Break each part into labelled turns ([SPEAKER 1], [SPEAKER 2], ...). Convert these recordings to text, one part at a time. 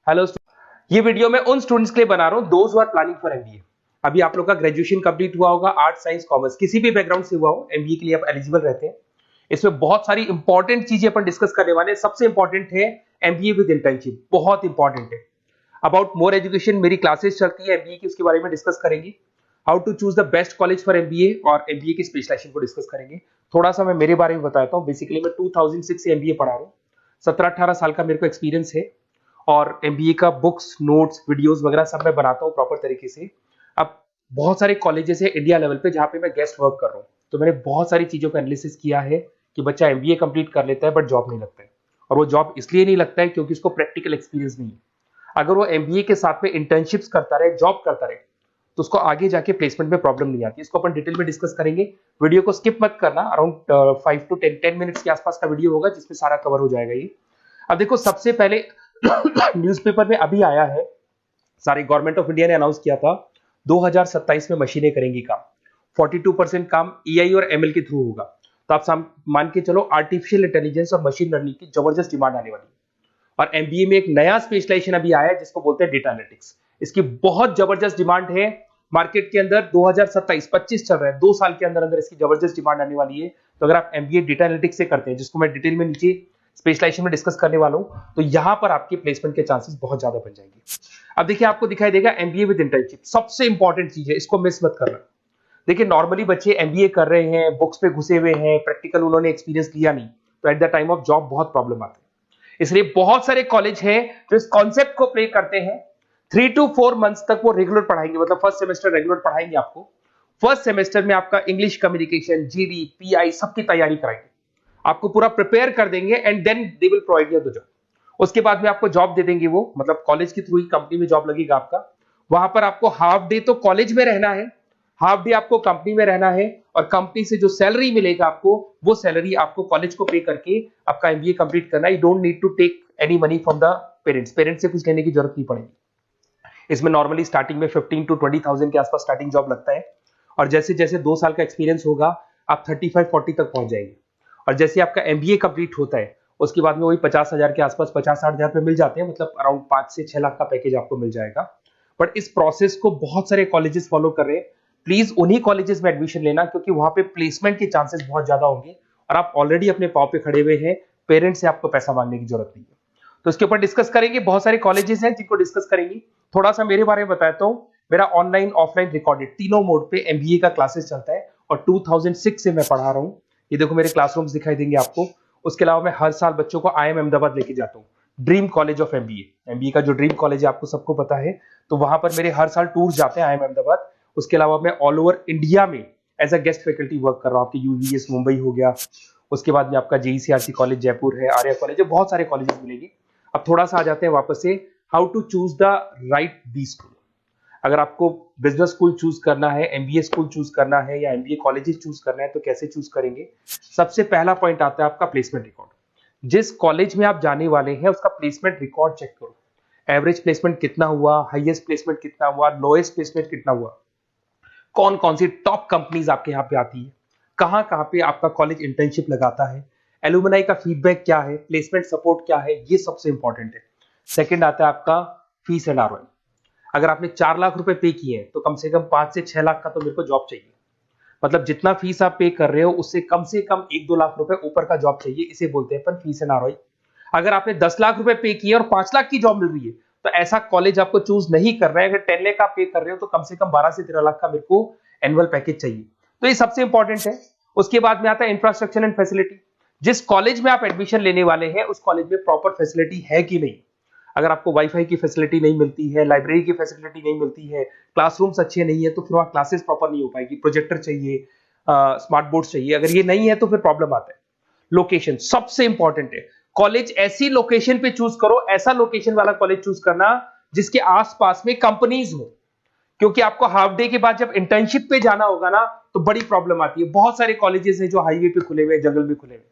[SPEAKER 1] Hello, ये video मैं उन स्टूडेंट्स के लिए बना रहा हूं those who are planning for MBA. अभी आप लोग का ग्रेजुएशन कंप्लीट हुआ होगा, आर्ट साइंस कॉमर्स किसी भी बैकग्राउंड से हुआ हो, एमबीए के लिए आप एलिजिबल रहते हैं। इसमें बहुत सारी इंपॉर्टेंट चीजें अपन डिस्कस करने वाले हैं। सबसे इंपॉर्टेंट है एमबीए विद इंटर्नशिप, बहुत इंपॉर्टेंट है। अबाउट मोर एजुकेशन मेरी क्लासेस चलती है एमबीए की, उसके बारे में डिस्कस करेंगे। How to choose the best college for MBA और एमबीए की स्पेशलाइजेशन को डिस्कस करेंगे। थोड़ा सा मैं मेरे बारे में बताता हूँ। बेसिकली मैं 2006 से एमबीए पढ़ा रहा हूँ। 17-18 साल का मेरे को एक्सपीरियंस है और एमबीए का बुक्स, नोट्स, वीडियोस वगैरह सब मैं बनाता हूँ प्रॉपर तरीके से। अब बहुत सारे कॉलेजेस है इंडिया लेवल पे जहाँ पे मैं गेस्ट वर्क कर रहा हूँ, तो मैंने बहुत सारी चीजों का एनालिसिस किया है कि बच्चा एमबीए कंप्लीट कर लेता है बट जॉब नहीं लगता है। और वो जॉब इसलिए नहीं लगता है क्योंकि उसको प्रैक्टिकल एक्सपीरियंस नहीं है। अगर वो एमबीए के साथ में इंटर्नशिप्स करता रहे, जॉब करता रहे, तो उसको आगे जाके प्लेसमेंट में प्रॉब्लम नहीं आती। इसको अपन डिटेल में डिस्कस करेंगे। वीडियो को स्किप मत करना। अराउंड 5 to 10 मिनट्स के आसपास का वीडियो होगा जिसमें सारा कवर हो जाएगा ये। अब देखो, सबसे पहले न्यूज़पेपर में अभी आया है, सारे गवर्नमेंट ऑफ इंडिया ने अनाउंस किया था 2027 में मशीनें करेंगी काम। 42% काम एआई और एमएल के थ्रू होगा। तो आप मान के चलो आर्टिफिशियल इंटेलिजेंस और मशीन लर्निंग की जबरदस्त डिमांड आने वाली है। और एमबीए में एक नया स्पेशलाइजेशन अभी आया है जिसको बोलते हैं डेटा एनालिटिक्स। इसकी बहुत जबरदस्त डिमांड है मार्केट के अंदर। 2027-25 चल रहा है, 2 साल के अंदर अंदर इसकी जबरदस्त डिमांड आने वाली है। तो अगर आप एमबीए डेटा एनालिटिक्स से करते हैं, जिसको मैं डिटेल में नीचे स्पेशलाइजेशन में डिस्कस करने वाला हूं, तो यहां पर आपके प्लेसमेंट के चांसेस बहुत ज्यादा बन जाएंगे। अब देखिए, आपको दिखाई देगा एमबीए विद इंटर्नशिप, सबसे इंपॉर्टेंट चीज है, इसको मिस मत करना। देखिए, नॉर्मली बच्चे एमबीए कर रहे हैं, बुक्स पे घुसे हुए हैं, प्रैक्टिकल उन्होंने एक्सपीरियंस लिया नहीं, तो at the time of job बहुत प्रॉब्लम आती है। इसलिए बहुत सारे कॉलेज हैं जो इस कॉन्सेप्ट को प्ले करते हैं। 3 to 4 मंथ्स तक वो रेगुलर पढ़ाएंगे, मतलब फर्स्ट सेमेस्टर रेगुलर पढ़ाएंगे आपको। फर्स्ट सेमेस्टर में आपका इंग्लिश कम्युनिकेशन, जीडी, पीआई सबकी तैयारी कराएंगे, आपको पूरा प्रिपेयर कर देंगे and then they will provide you the job. उसके बाद में आपको जॉब दे देंगे वो, मतलब कॉलेज के थ्रू ही कंपनी में जॉब लगेगा आपका। वहां पर आपको हाफ डे तो कॉलेज में रहना है, हाफ डे आपको कंपनी में रहना है, और कंपनी से जो सैलरी मिलेगा आपको, वो सैलरी आपको कॉलेज को पे करके आपका एमबीए कंप्लीट करना है। You don't need to take any money from the parents से कुछ लेने की जरूरत नहीं पड़ेगी। इसमें नॉर्मली स्टार्टिंग में 15 to 20,000 के आसपास स्टार्टिंग जॉब लगता है, और जैसे जैसे 2 साल का एक्सपीरियंस होगा आप 35-40 तक पहुंच जाएंगे। और जैसे आपका एमबीए कंप्लीट होता है उसके बाद में वही 50,000 के आसपास, 50-60 हजार पे मिल जाते हैं, मतलब अराउंड 5 से 6 लाख का पैकेज आपको मिल जाएगा। बट इस प्रोसेस को बहुत सारे कॉलेजेस फॉलो कर रहे हैं। प्लीज उन्हीं कॉलेजेस में एडमिशन लेना, क्योंकि वहां पे प्लेसमेंट के चांसेस बहुत ज्यादा होंगे और आप ऑलरेडी अपने पांव पे खड़े हुए हैं, पेरेंट्स से आपको पैसा मांगने की जरूरत नहीं है। तो इसके ऊपर डिस्कस करेंगे। बहुत सारे कॉलेजेस हैं जिनको डिस्कस करेंगे। थोड़ा सा मेरे बारे में बताता हूँ। मेरा ऑनलाइन, ऑफलाइन, रिकॉर्डेड तीनों मोड पे एमबीए का क्लासेस चलता है और 2006 से मैं पढ़ा रहा हूँ। ये देखो, मेरे क्लासरूम्स दिखाई देंगे आपको। उसके अलावा मैं हर साल बच्चों को आईएम अहमदाबाद लेके जाता हूँ, dream college of MBA. MBA का जो ड्रीम कॉलेज है आपको सबको पता है, तो वहां पर मेरे हर साल टूर जाते हैं आईएम अहमदाबाद। उसके अलावा मैं ऑल ओवर इंडिया में as a guest faculty work कर रहा हूँ। आपके यूवीएस मुंबई हो गया, उसके बाद में आपका जेईसीआरसी कॉलेज जयपुर है, आर्या कॉलेज है, बहुत सारे कॉलेजेस मिलेंगे। अब थोड़ा सा आ जाते हैं वापस से, how to choose the right B school. अगर आपको बिजनेस स्कूल चूज करना है, एमबीए स्कूल चूज करना है, या एमबीए कॉलेजेस चूज करना है, तो कैसे चूज करेंगे? सबसे पहला पॉइंट आता है आपका प्लेसमेंट रिकॉर्ड। जिस कॉलेज में आप जाने वाले हैं उसका प्लेसमेंट रिकॉर्ड चेक करो। एवरेज प्लेसमेंट कितना हुआ, हाईएस्ट प्लेसमेंट कितना हुआ, लोएस्ट प्लेसमेंट कितना हुआ, कौन कौन सी टॉप कंपनीज आपके यहाँ पे आती है, कहाँ कहाँ पे आपका कॉलेज इंटर्नशिप लगाता है, एलुमनाई का फीडबैक क्या है, प्लेसमेंट सपोर्ट क्या है, ये सबसे इंपॉर्टेंट है। सेकंड आता है आपका फीस एंड आरओआई। अगर आपने 4 लाख रुपए पे किए हैं तो कम से कम 5 से 6 लाख का तो मेरे को जॉब चाहिए। मतलब जितना फीस आप पे कर रहे हो उससे कम से कम 1-2 लाख रुपए ऊपर का जॉब चाहिए। इसे बोलते हैं अपन फीस एंड आरओआई। अगर आपने 10 लाख रुपए पे किए और 5 लाख की जॉब मिल रही है तो ऐसा कॉलेज आपको चूज नहीं कर रहा है। अगर 10 लाख आप पे कर रहे हो तो कम से कम 12 से 13 लाख का मेरे को एनुअल पैकेज चाहिए। तो ये सबसे इंपॉर्टेंट है। उसके बाद में आता है इंफ्रास्ट्रक्चर एंड फैसिलिटी। जिस कॉलेज में आप एडमिशन लेने वाले हैं उस कॉलेज में प्रॉपर फैसिलिटी है कि नहीं। अगर आपको वाईफाई की फैसिलिटी नहीं मिलती है, लाइब्रेरी की फैसिलिटी नहीं मिलती है, क्लासरूम्स अच्छे नहीं है, तो फिर वहां क्लासेस प्रॉपर नहीं हो पाएगी। प्रोजेक्टर चाहिए, स्मार्ट बोर्ड चाहिए। अगर ये नहीं है तो फिर प्रॉब्लम आता है। लोकेशन सबसे इंपॉर्टेंट है। कॉलेज ऐसी लोकेशन पे चूज करो, ऐसा लोकेशन वाला कॉलेज चूज करना जिसके आसपास में कंपनीज हो, क्योंकि आपको हाफ डे के बाद जब इंटर्नशिप पे जाना होगा ना तो बड़ी प्रॉब्लम आती है। बहुत सारे कॉलेजेस हैं जो हाईवे पे खुले हुए, जंगल में खुले हुए,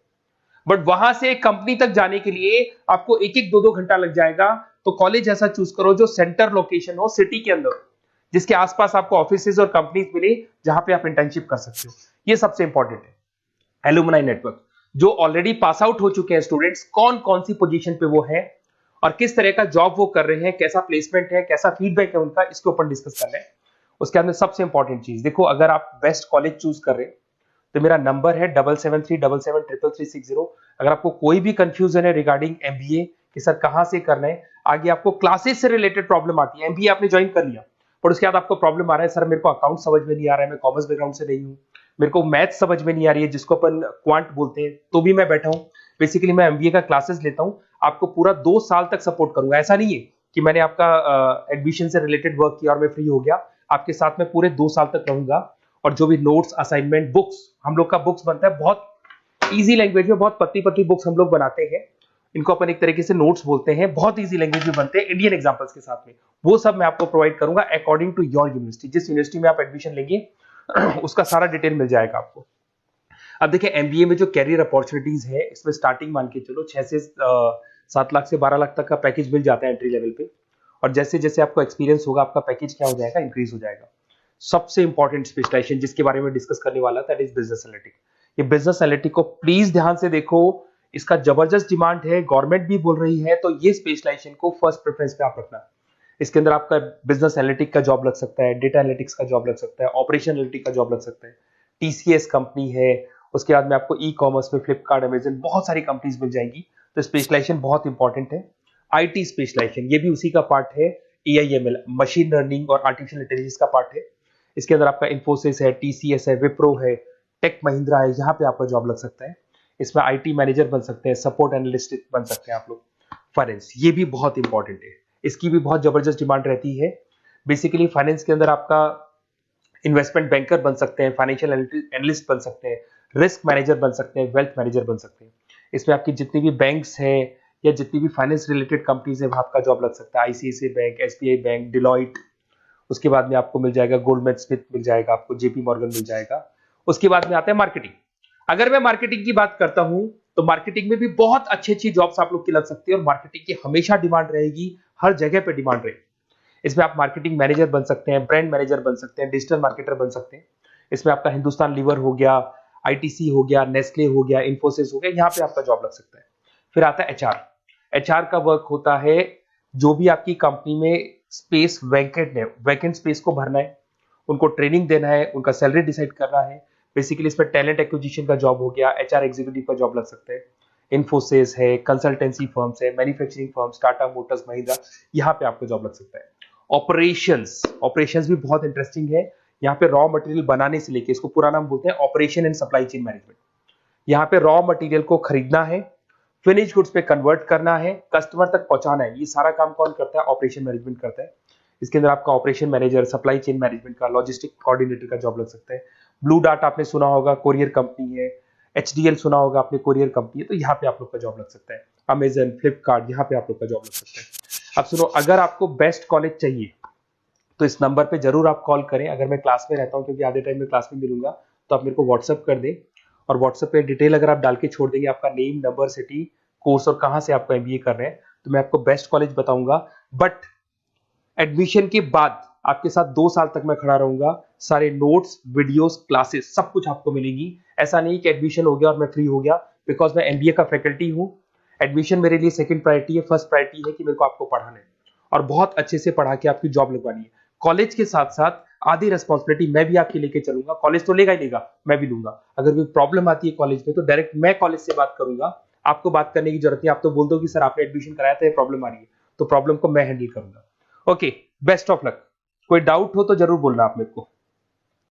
[SPEAKER 1] बट वहां से कंपनी तक जाने के लिए आपको 1-1, 2-2 घंटा लग जाएगा। तो कॉलेज ऐसा चूज करो जो सेंटर लोकेशन हो, सिटी के अंदर, जिसके आसपास आपको ऑफिसेज और कंपनीज मिले जहां पे आप इंटर्नशिप कर सकते हो। ये सबसे इंपॉर्टेंट है। एलुमनाई नेटवर्क, जो ऑलरेडी पास आउट हो चुके हैं स्टूडेंट्स, कौन कौन सी पोजीशन पे वो है और किस तरह का जॉब वो कर रहे हैं, कैसा प्लेसमेंट है, कैसा फीडबैक है उनका, इसके ऊपर डिस्कस कर रहे हैं। उसके अंदर सबसे इंपॉर्टेंट चीज देखो, अगर आप बेस्ट कॉलेज चूज कर रहे हैं तो मेरा नंबर है 7737733360। अगर आपको कोई भी कंफ्यूजन है रिगार्डिंग एमबीए कि सर कहां से करना है, आगे आपको क्लासेस से रिलेटेड प्रॉब्लम आती है, एमबीए आपने ज्वाइन कर लिया पर उसके बाद आपको प्रॉब्लम आ रहा है, सर मेरे को अकाउंट समझ में नहीं आ रहा है, मैं कॉमर्स बैकग्राउंड से नहीं हूँ, मेरे को मैथ समझ में नहीं आ रही है जिसको अपन क्वांट बोलते हैं, तो भी मैं बैठा हूँ, बेसिकली मैं एमबीए का क्लासेस लेता हूँ, आपको पूरा 2 साल तक सपोर्ट करूंगा। ऐसा नहीं है कि मैंने आपका एडमिशन से रिलेटेड वर्क किया और मैं फ्री हो गया, आपके साथ में पूरे 2 साल तक रहूंगा। और जो भी नोट्स, असाइनमेंट, बुक्स, हम लोग का बुक्स बनता है बहुत इजी लैंग्वेज में, बहुत पतली पतली बुक्स हम लोग बनाते हैं, इनको अपन एक तरीके से नोट्स बोलते हैं, बहुत इजी लैंग्वेज में बनते हैं इंडियन एग्जांपल्स के साथ में, वो सब मैं आपको प्रोवाइड करूंगा अकॉर्डिंग टू योर यूनिवर्सिटी। जिस यूनिवर्सिटी में आप एडमिशन लेंगे उसका सारा डिटेल मिल जाएगा आपको। अब देखिए एमबीए में जो कैरियर अपॉर्चुनिटीज है, इसमें स्टार्टिंग मान के चलो 6 से 7 लाख से 12 लाख तक का पैकेज मिल जाता है एंट्री लेवल पे, और जैसे जैसे आपको एक्सपीरियंस होगा आपका पैकेज क्या हो जाएगा, इंक्रीज हो जाएगा। सबसे इंपॉर्टेंट स्पेशलाइजेशन जिसके बारे में डिस्कस करने वाला था, दैट इज बिजनेस एनालिटिक। ये बिजनेस एनालिटिक को प्लीज ध्यान से देखो, इसका जबरदस्त डिमांड है, गवर्नमेंट भी बोल रही है, तो ये स्पेशलाइजेशन को फर्स्ट प्रेफरेंस पे आप रखना। इसके अंदर आपका बिजनेस एनालिटिक का जॉब लग सकता है, डेटा एनालिटिक्स का जॉब लग सकता है, ऑपरेशन एनालिटिक का जॉब लग सकता है, टीसीएस कंपनी है, उसके बाद में आपको ई कॉमर्स में फ्लिपकार्ट, अमेजन, बहुत सारी कंपनीज मिल जाएंगी। तो स्पेशलाइजेशन बहुत इंपॉर्टेंट है। आईटी स्पेशलाइजेशन ये भी उसी का पार्ट है, एआईएमएल, मशीन लर्निंग और आर्टिफिशियल इंटेलिजेंस का पार्ट है। इसके अंदर आपका इन्फोसिस है, टीसीएस है, विप्रो है, टेक महिंद्रा है, यहाँ पे आपका जॉब लग सकता है। इसमें आईटी मैनेजर बन सकते हैं, सपोर्ट एनालिस्ट बन सकते हैं आप लोग। फाइनेंस ये भी बहुत इंपॉर्टेंट है, इसकी भी बहुत जबरदस्त डिमांड रहती है। बेसिकली फाइनेंस के अंदर आपका इन्वेस्टमेंट बैंकर बन सकते हैं, फाइनेंशियल एनालिस्ट बन सकते हैं, रिस्क मैनेजर बन सकते हैं, वेल्थ मैनेजर बन सकते हैं। इसमें आपकी जितनी भी बैंक्स हैं या जितनी भी फाइनेंस रिलेटेड कंपनीज है, वहां आपका जॉब लग सकता है। ICICI bank, SBI bank, Deloitte, उसके बाद में आपको मिल जाएगा गोल्डमैन स्मिथ मिल जाएगा, आपको जेपी मॉर्गन मिल जाएगा। उसके बाद में आता है मार्केटिंग। अगर मैं मार्केटिंग की बात करता हूं तो मार्केटिंग में भी बहुत अच्छी अच्छी जॉब्स आप लोग की लग सकती है, और मार्केटिंग की हमेशा डिमांड रहेगी, हर जगह पे डिमांड रहेगी। इसमें आप मार्केटिंग मैनेजर बन सकते हैं, ब्रांड मैनेजर बन सकते हैं, डिजिटल मार्केटर बन सकते हैं। इसमें आपका हिंदुस्तान लीवर हो गया, आईटीसी हो गया, नेस्ले हो गया, इन्फोसिस हो गया, यहाँ पे आपका जॉब लग सकता है। फिर आता है एचआर। एचआर का वर्क होता है जो भी आपकी कंपनी में स्पेस वैकेंट है, वैकेंट स्पेस को भरना है, उनको ट्रेनिंग देना है, उनका सैलरी डिसाइड करना है। बेसिकली इसमें टैलेंट एक्विजिशन का जॉब हो गया, एचआर एग्जीक्यूटिव का जॉब लग सकता है। इन्फोसिस है, कंसल्टेंसी फर्म्स है, manufacturing firms, Tata Motors, Mahindra, यहाँ पे आपको जॉब लग सकता है। ऑपरेशंस, ऑपरेशंस भी बहुत इंटरेस्टिंग है। यहाँ पे रॉ मटेरियल बनाने से लेके, इसको पूरा नाम बोलते हैं operation and supply chain management. यहाँ पे रॉ मटेरियल को खरीदना है, फिनिश गुड्स पे कन्वर्ट करना है, कस्टमर तक पहुंचाना है, ये सारा काम कौन करता है, ऑपरेशन मैनेजमेंट करता है। इसके अंदर आपका operation manager, supply chain management का, लॉजिस्टिक कोऑर्डिनेटर का जॉब लग सकता है। ब्लू डार्ट आपने सुना होगा, कोरियर कंपनी है। एचडीएल सुना होगा आपने, कोरियर कंपनी है, तो यहाँ पे आप लोग का जॉब लग सकता है। अमेजन, फ्लिपकार्ट, यहाँ पे आप लोग का जॉब लग सकता है। अब सुनो, अगर आपको बेस्ट कॉलेज चाहिए तो इस नंबर पे जरूर आप कॉल करें। अगर मैं क्लास में रहता हूं, क्योंकि आधे टाइम में क्लास में मिलूंगा, तो आप मेरे को व्हाट्सअप कर दें, और व्हाट्सएप पे डिटेल अगर आप डाल के छोड़ देंगे, आपका नेम, नंबर, सिटी, कोर्स और कहां से आपको एमबीए कर रहे हैं, तो मैं आपको बेस्ट कॉलेज बताऊंगा। बट एडमिशन के बाद आपके साथ 2 साल तक मैं खड़ा रहूंगा, सारे नोट्स, वीडियोस, क्लासेस सब कुछ आपको मिलेगी। ऐसा नहीं कि एडमिशन हो गया और मैं फ्री हो गया, बिकॉज मैं एमबीए का फैकल्टी हूं। एडमिशन मेरे लिए सेकंड प्रायोरिटी है, फर्स्ट प्रायोरिटी है कि मेरे को आपको पढ़ाना है और बहुत अच्छे से पढ़ा के आपकी जॉब लगवानी है। कॉलेज के साथ साथ आधी रिस्पॉन्सिबिलिटी मैं भी आपकी लेके चलूंगा, कॉलेज तो लेगा ही लेगा, मैं भी लूंगा। अगर कोई प्रॉब्लम आती है कॉलेज में तो डायरेक्ट मैं कॉलेज से बात करूंगा, आपको बात करने की जरूरत नहीं। आप तो बोल दो कि सर आपने एडमिशन कराया था, ये प्रॉब्लम आ रही है, तो प्रॉब्लम को मैं हैंडल करूंगा। Okay, best of luck. कोई डाउट हो तो जरूर बोलना आप मेरे को।